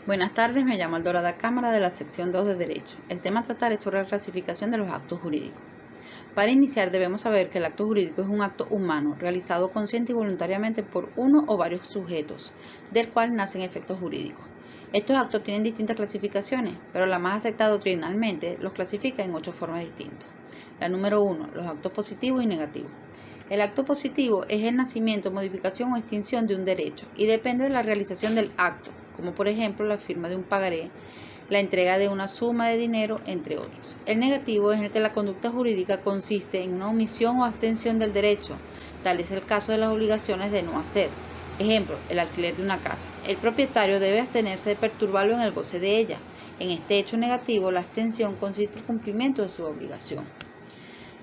Buenas tardes, me llamo Aldorada Cámara de la sección 2 de Derecho. El tema a tratar es sobre la clasificación de los actos jurídicos. Para iniciar debemos saber que el acto jurídico es un acto humano realizado consciente y voluntariamente por uno o varios sujetos, del cual nacen efectos jurídicos. Estos actos tienen distintas clasificaciones, pero la más aceptada doctrinalmente los clasifica en 8 formas distintas. La número 1, los actos positivos y negativos. El acto positivo es el nacimiento, modificación o extinción de un derecho y depende de la realización del acto, como por ejemplo la firma de un pagaré, la entrega de una suma de dinero, entre otros. El negativo es en el que la conducta jurídica consiste en una omisión o abstención del derecho. Tal es el caso de las obligaciones de no hacer. Ejemplo, el alquiler de una casa. El propietario debe abstenerse de perturbarlo en el goce de ella. En este hecho negativo, la abstención consiste en el cumplimiento de su obligación.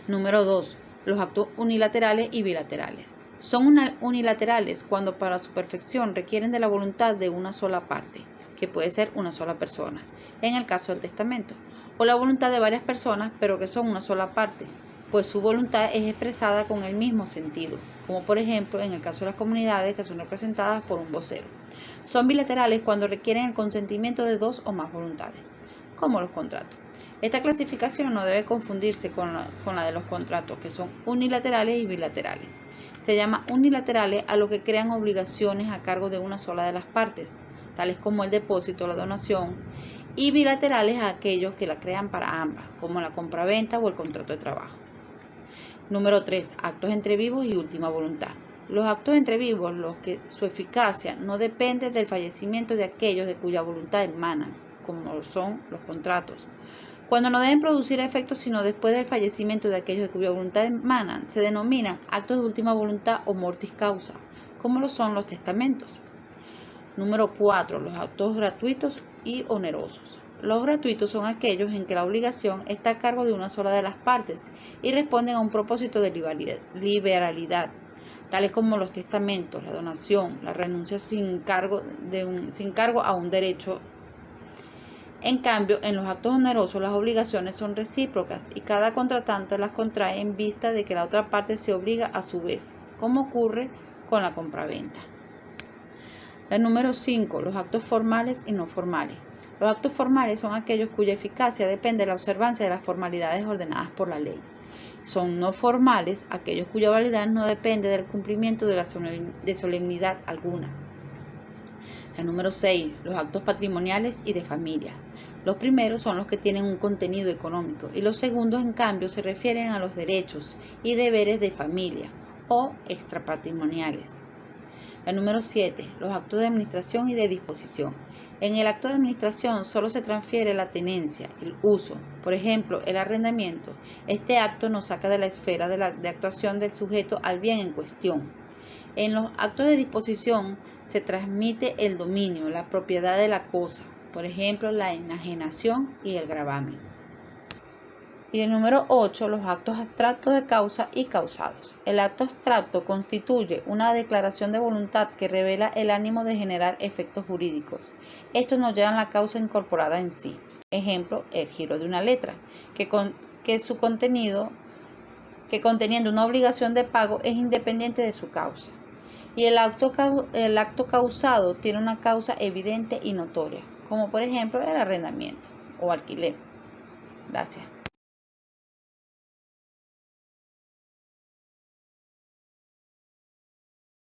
Número 2. Los actos unilaterales y bilaterales. Son unilaterales cuando para su perfección requieren de la voluntad de una sola parte, que puede ser una sola persona, en el caso del testamento, o la voluntad de varias personas, pero que son una sola parte, pues su voluntad es expresada con el mismo sentido, como por ejemplo en el caso de las comunidades que son representadas por un vocero. Son bilaterales cuando requieren el consentimiento de 2 o más voluntades, como los contratos. Esta clasificación no debe confundirse con la de los contratos, que son unilaterales y bilaterales. Se llama unilaterales a lo que crean obligaciones a cargo de una sola de las partes, tales como el depósito o la donación, y bilaterales a aquellos que la crean para ambas, como la compraventa o el contrato de trabajo. Número 3. Actos entre vivos y última voluntad. Los actos entre vivos, los que su eficacia no depende del fallecimiento de aquellos de cuya voluntad emanan, como son los contratos. Cuando no deben producir efectos sino después del fallecimiento de aquellos de cuya voluntad emanan, se denominan actos de última voluntad o mortis causa, como lo son los testamentos. Número 4. Los actos gratuitos y onerosos. Los gratuitos son aquellos en que la obligación está a cargo de una sola de las partes y responden a un propósito de liberalidad, tales como los testamentos, la donación, la renuncia sin cargo a un derecho. En cambio, en los actos onerosos las obligaciones son recíprocas y cada contratante las contrae en vista de que la otra parte se obliga a su vez, como ocurre con la compraventa. La número 5. Los actos formales y no formales. Los actos formales son aquellos cuya eficacia depende de la observancia de las formalidades ordenadas por la ley. Son no formales aquellos cuya validez no depende del cumplimiento de solemnidad alguna. La número 6. Los actos patrimoniales y de familia. Los primeros son los que tienen un contenido económico y los segundos, en cambio, se refieren a los derechos y deberes de familia o extrapatrimoniales. La número 7. Los actos de administración y de disposición. En el acto de administración solo se transfiere la tenencia, el uso, por ejemplo, el arrendamiento. Este acto nos saca de la esfera de actuación del sujeto al bien en cuestión. En los actos de disposición se transmite el dominio, la propiedad de la cosa, por ejemplo, la enajenación y el gravamen. Y el número 8, los actos abstractos de causa y causados. El acto abstracto constituye una declaración de voluntad que revela el ánimo de generar efectos jurídicos. Estos no llevan la causa incorporada en sí. Ejemplo, el giro de una letra, que conteniendo una obligación de pago es independiente de su causa. Y el acto causado tiene una causa evidente y notoria, como por ejemplo el arrendamiento o alquiler. Gracias.